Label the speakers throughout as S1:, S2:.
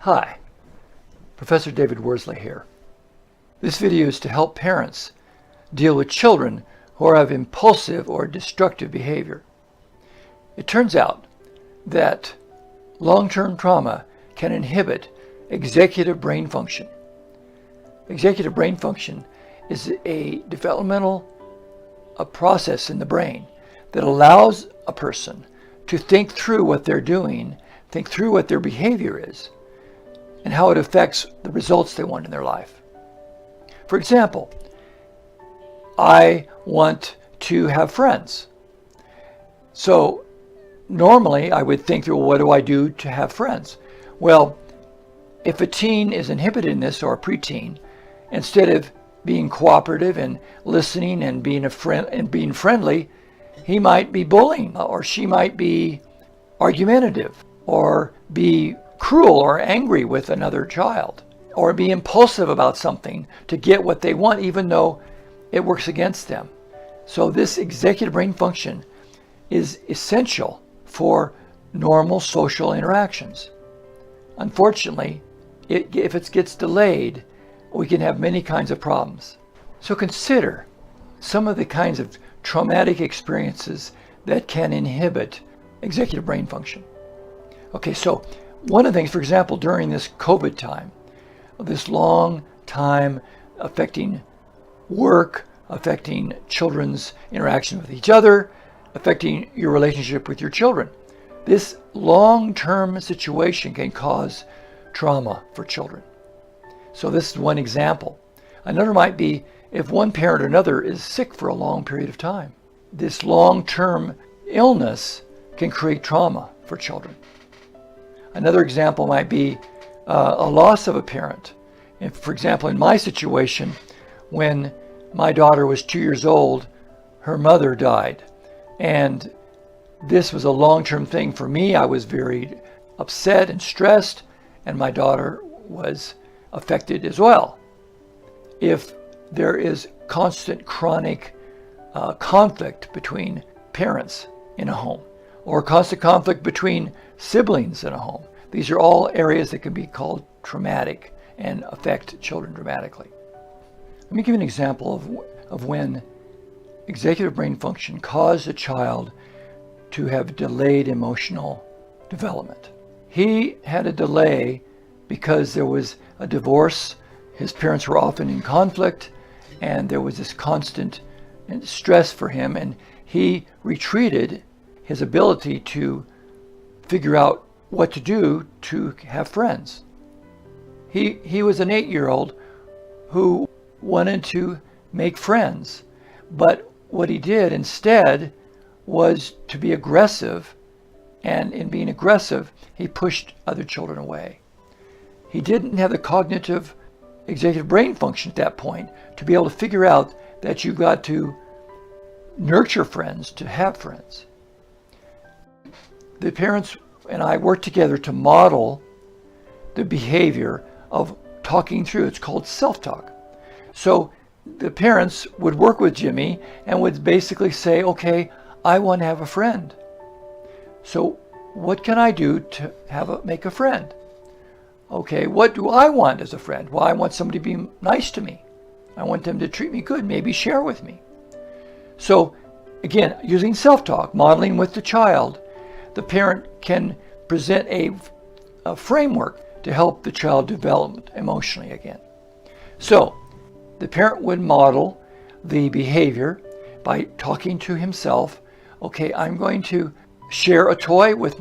S1: Hi, Professor David Worsley here. This video is to help parents deal with children who have impulsive or destructive behavior. It turns out that long-term trauma can inhibit executive brain function. Executive brain function is a developmental process in the brain that allows a person to think through what they're doing, think through what their behavior is, and how it affects the results they want in their life. For example, I want to have friends. So normally I would think through, well, what do I do to have friends? Well, if a teen is inhibited in this, or a preteen, instead of being cooperative and listening and being a friend and being friendly, he might be bullying, or she might be argumentative, or be cruel or angry with another child, or be impulsive about something to get what they want, even though it works against them. So this executive brain function is essential for normal social interactions. Unfortunately, if it gets delayed, we can have many kinds of problems. So consider some of the kinds of traumatic experiences that can inhibit executive brain function. Okay, so one of the things, for example, during this COVID time, this long time affecting work, affecting children's interaction with each other, affecting your relationship with your children, this long-term situation can cause trauma for children. So this is one example. Another might be if one parent or another is sick for a long period of time. This long-term illness can create trauma for children. Another example might be a loss of a parent. If, for example, in my situation, when my daughter was 2 years old, her mother died. And this was a long-term thing for me. I was very upset and stressed, and my daughter was affected as well. If there is constant chronic conflict between parents in a home, or constant conflict between siblings in a home, these are all areas that can be called traumatic and affect children dramatically. Let me give you an example of when executive brain function caused a child to have delayed emotional development. He had a delay because there was a divorce. His parents were often in conflict, and there was this constant stress for him, and he retreated his ability to figure out what to do to have friends. He was an 8-year-old who wanted to make friends, but what he did instead was to be aggressive, and in being aggressive, he pushed other children away. He didn't have the cognitive executive brain function at that point to be able to figure out that you got to nurture friends to have friends. The parents and I worked together to model the behavior of talking through. It's called self-talk. So the parents would work with Jimmy and would basically say, okay, I want to have a friend. So what can I do to make a friend? Okay, what do I want as a friend? Well, I want somebody to be nice to me. I want them to treat me good, maybe share with me. So again, using self-talk, modeling with the child, the parent can present a framework to help the child develop emotionally again. So the parent would model the behavior by talking to himself. Okay, I'm going to share a toy with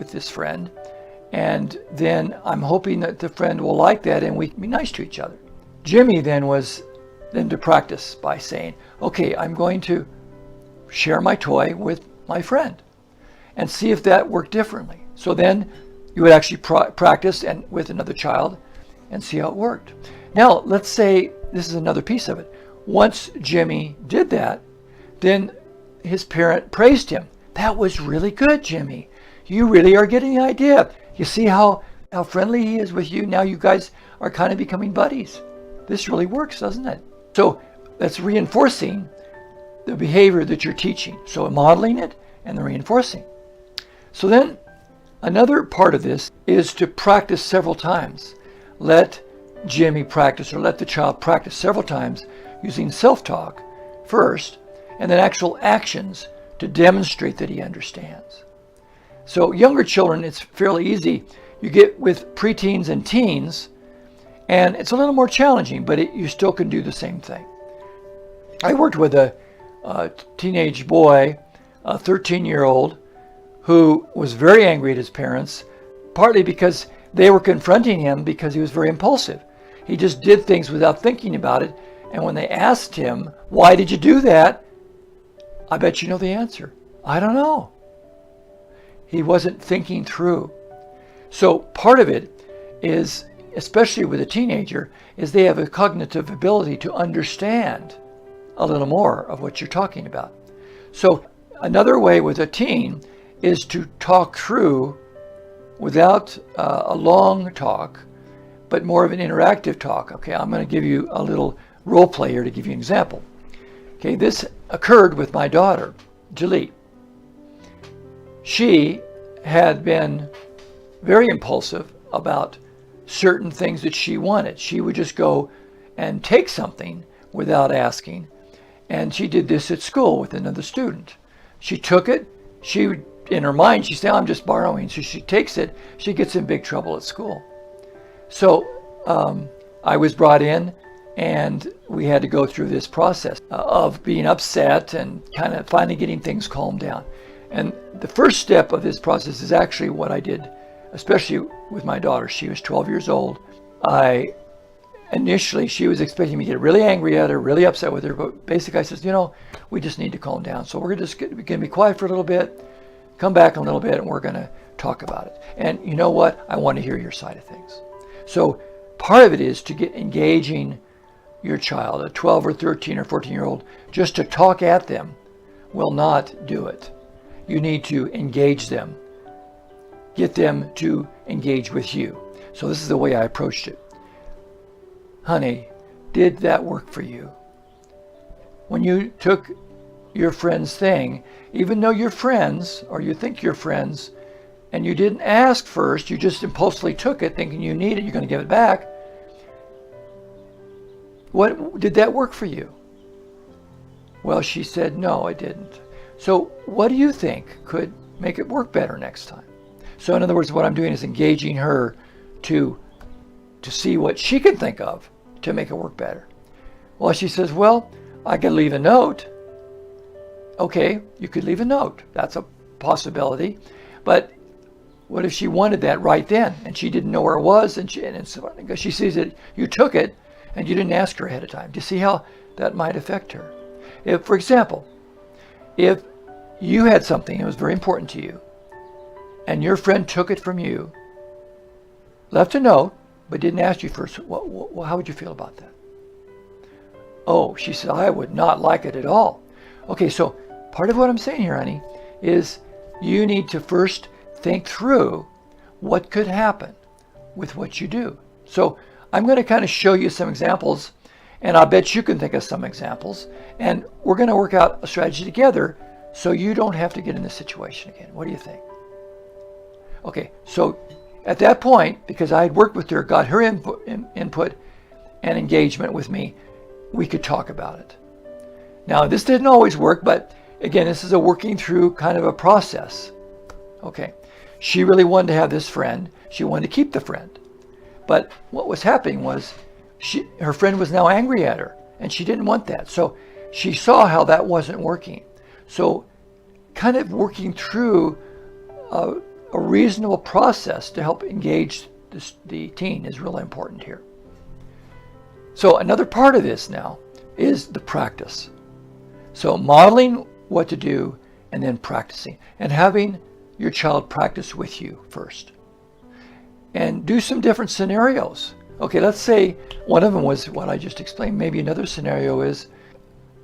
S1: this friend, and then I'm hoping that the friend will like that and we can be nice to each other. Jimmy then was to practice by saying, okay, I'm going to share my toy with my friend and see if that worked differently. So then you would actually practice and with another child and see how it worked. Now, let's say this is another piece of it. Once Jimmy did that, then his parent praised him. That was really good, Jimmy. You really are getting the idea. You see how friendly he is with you? Now you guys are kind of becoming buddies. This really works, doesn't it? So that's reinforcing the behavior that you're teaching. So modeling it and the reinforcing. So then Another part of this is to practice several times. Let Jimmy practice, or let the child practice several times using self-talk first, and then actual actions to demonstrate that he understands. So younger children, it's fairly easy. You get with preteens and teens, and it's a little more challenging, but you still can do the same thing. I worked with a teenage boy, a 13-year-old, who was very angry at his parents, partly because they were confronting him because he was very impulsive. He just did things without thinking about it, and when they asked him, "Why did you do that?" I bet you know the answer. "I don't know." He wasn't thinking through. So part of it is, especially with a teenager, is they have a cognitive ability to understand a little more of what you're talking about. So another way with a teen is to talk through without a long talk, but more of an interactive talk. Okay, I'm going to give you a little role play here to give you an example. Okay, this occurred with my daughter, 𝗔𝗱𝗍𝗃. She had been very impulsive about certain things that she wanted. She would just go and take something without asking. And she did this at school with another student. She took it. She would, in her mind, she said, "I'm just borrowing." So she takes it. She gets in big trouble at school. So I was brought in, and we had to go through this process of being upset and kind of finally getting things calmed down. And the first step of this process is actually what I did, especially with my daughter. She was 12 years old. Initially, she was expecting me to get really angry at her, really upset with her, but basically I said, we just need to calm down. So we're just going to be quiet for a little bit, come back a little bit, and we're going to talk about it. And you know what? I want to hear your side of things. So part of it is to get engaging your child, a 12 or 13 or 14-year-old, just to talk at them will not do it. You need to engage them, get them to engage with you. So this is the way I approached it. "Honey, did that work for you? When you took your friend's thing, even though you're friends, or you think you're friends, and you didn't ask first, you just impulsively took it thinking you need it, you're going to give it back. What did that work for you?" Well, she said, "No, it didn't." So what do you think could make it work better next time? So in other words, what I'm doing is engaging her to see what she can think of to make it work better. Well, she says, "Well, I could leave a note." Okay, you could leave a note. That's a possibility. But what if she wanted that right then and she didn't know where it was, and she sees that you took it and you didn't ask her ahead of time? Do you see how that might affect her? If, for example, if you had something that was very important to you and your friend took it from you, left a note, but didn't ask you first, how would you feel about that? "Oh," she said, "I would not like it at all." Okay, so part of what I'm saying here, honey, is you need to first think through what could happen with what you do. So I'm going to kind of show you some examples, and I bet you can think of some examples, and we're going to work out a strategy together so you don't have to get in this situation again. What do you think? Okay, so at that point, because I had worked with her, got her input and engagement with me, we could talk about it. Now, this didn't always work, but again, this is a working through kind of a process. Okay, she really wanted to have this friend. She wanted to keep the friend. But what was happening was her friend was now angry at her, and she didn't want that. So she saw how that wasn't working. So kind of working through a reasonable process to help engage the teen is really important here. So another part of this now is the practice. So modeling what to do and then practicing, and having your child practice with you first. And do some different scenarios. Okay, let's say one of them was what I just explained. Maybe another scenario is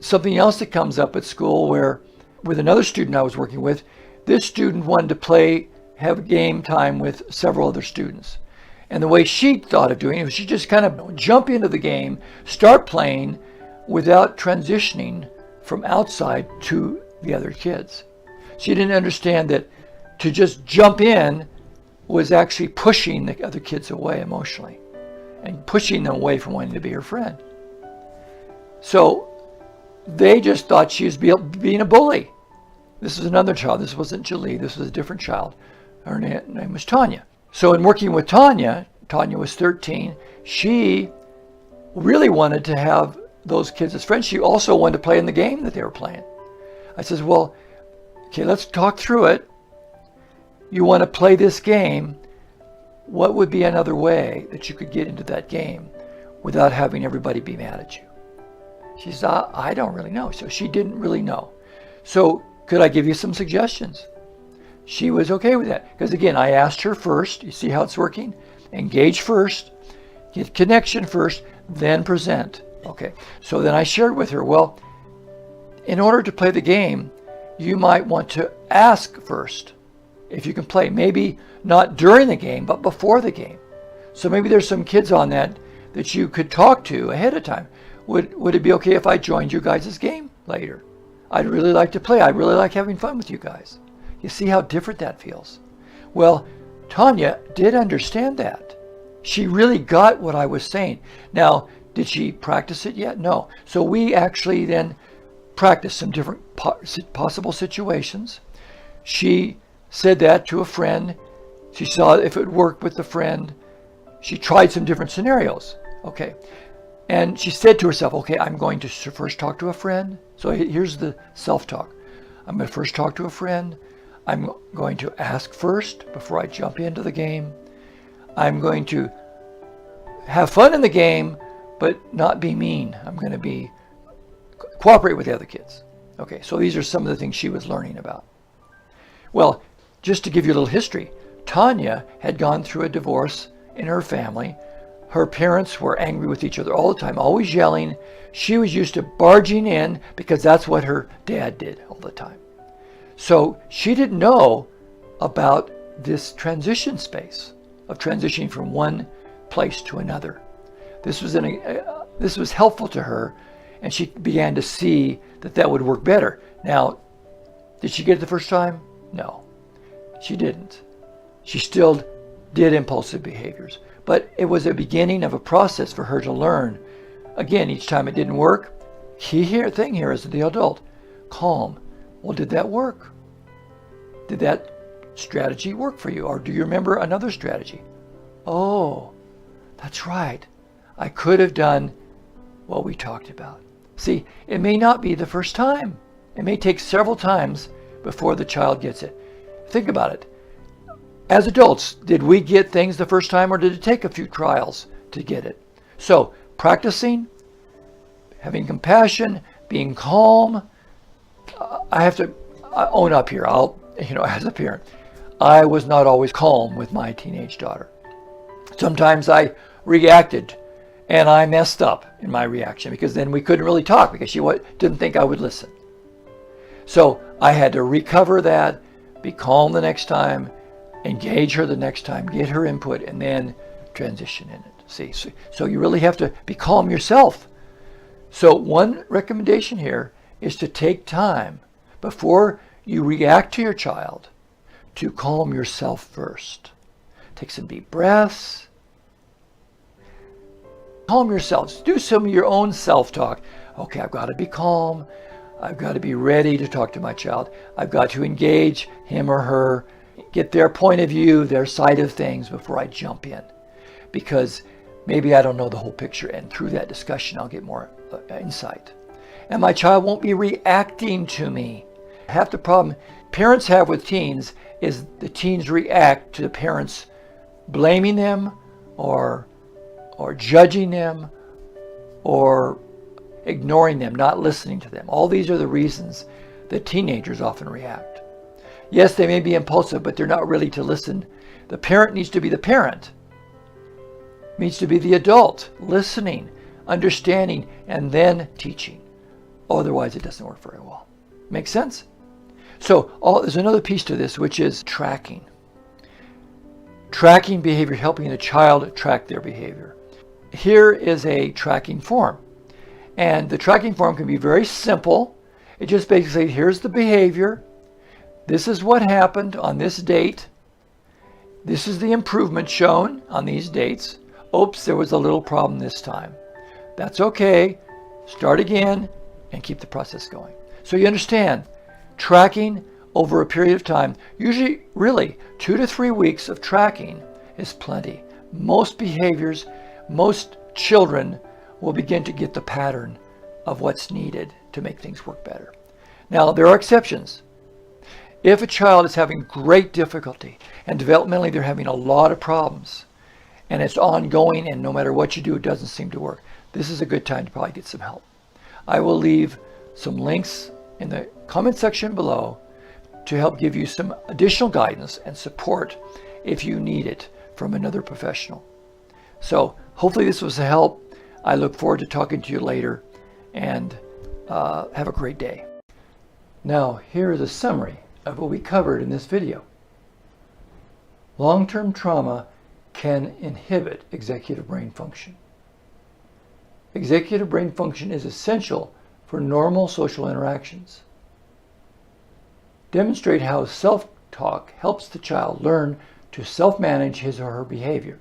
S1: something else that comes up at school where, with another student I was working with, this student wanted to have game time with several other students. And the way she thought of doing it was she just kind of jump into the game, start playing without transitioning from outside to the other kids. She didn't understand that to just jump in was actually pushing the other kids away emotionally and pushing them away from wanting to be her friend. So they just thought she was being a bully. This was another child. This wasn't 𝗔𝗱𝗍𝗃. This was a different child. Her name was Tanya. So in working with Tanya was 13. She really wanted to have those kids as friends. She also wanted to play in the game that they were playing. I says, well, okay, let's talk through it. You want to play this game. What would be another way that you could get into that game without having everybody be mad at you? She says, I don't really know. So she didn't really know. So could I give you some suggestions? She was okay with that. Because again, I asked her first, you see how it's working? Engage first, get connection first, then present. Okay, so then I shared with her, well, in order to play the game, you might want to ask first if you can play. Maybe not during the game, but before the game. So maybe there's some kids on that you could talk to ahead of time. Would it be okay if I joined you guys' game later? I'd really like to play. I'd really like having fun with you guys. You see how different that feels? Well, Tanya did understand that. She really got what I was saying. Now, did she practice it yet? No. So we actually then practiced some different possible situations. She said that to a friend. She saw if it worked with the friend. She tried some different scenarios. Okay. And she said to herself, okay, I'm going to first talk to a friend. So here's the self-talk. I'm going to first talk to a friend. I'm going to ask first before I jump into the game. I'm going to have fun in the game, but not be mean. I'm going to cooperate with the other kids. Okay, so these are some of the things she was learning about. Well, just to give you a little history, Tanya had gone through a divorce in her family. Her parents were angry with each other all the time, always yelling. She was used to barging in because that's what her dad did all the time. So she didn't know about this transition space of transitioning from one place to another. This was helpful to her, and she began to see that would work better. Now, did she get it the first time? No, she didn't. She still did impulsive behaviors. But it was a beginning of a process for her to learn. Again, each time it didn't work, key thing here is the adult. Calm. Well, did that work? Did that strategy work for you? Or do you remember another strategy? Oh, that's right. I could have done what we talked about. See, it may not be the first time. It may take several times before the child gets it. Think about it. As adults, did we get things the first time, or did it take a few trials to get it? So, practicing, having compassion, being calm. I have to own up here. As a parent, I was not always calm with my teenage daughter. Sometimes I reacted, and I messed up in my reaction because then we couldn't really talk because she didn't think I would listen. So I had to recover that, be calm the next time, engage her the next time, get her input, and then transition in it. See, so you really have to be calm yourself. So one recommendation here is to take time before you react to your child to calm yourself first. Take some deep breaths. Calm yourselves. Do some of your own self-talk. Okay, I've got to be calm. I've got to be ready to talk to my child. I've got to engage him or her, get their point of view, their side of things before I jump in. Because maybe I don't know the whole picture, and through that discussion I'll get more insight. And my child won't be reacting to me. Half the problem parents have with teens is the teens react to the parents blaming them or judging them or ignoring them, not listening to them. All these are the reasons that teenagers often react. Yes, they may be impulsive, but they're not really to listen. The parent needs to be the parent. Needs to be the adult, listening, understanding, and then teaching. Otherwise, it doesn't work very well. Make sense? So there's another piece to this, which is tracking. Tracking behavior, helping the child track their behavior. Here is a tracking form. And the tracking form can be very simple. It just basically, here's the behavior. This is what happened on this date. This is the improvement shown on these dates. Oops, there was a little problem this time. That's okay. Start again and keep the process going. So you understand, tracking over a period of time, usually really 2 to 3 weeks of tracking is plenty. Most behaviors, most children will begin to get the pattern of what's needed to make things work better. Now, there are exceptions. If a child is having great difficulty and developmentally they're having a lot of problems and it's ongoing and no matter what you do, it doesn't seem to work, this is a good time to probably get some help. I will leave some links in the comment section below to help give you some additional guidance and support if you need it from another professional. So hopefully this was a help. I look forward to talking to you later, and have a great day. Now here is a summary of what we covered in this video. Long-term trauma can inhibit executive brain function. Executive brain function is essential for normal social interactions. Demonstrate how self-talk helps the child learn to self-manage his or her behavior.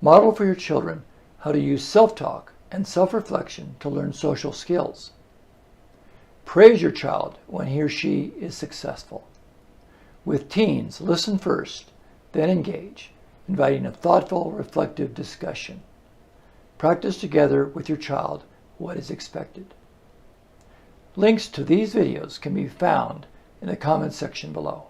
S1: Model for your children how to use self-talk and self-reflection to learn social skills. Praise your child when he or she is successful. With teens, listen first, then engage, inviting a thoughtful, reflective discussion. Practice together with your child what is expected. Links to these videos can be found in the comments section below.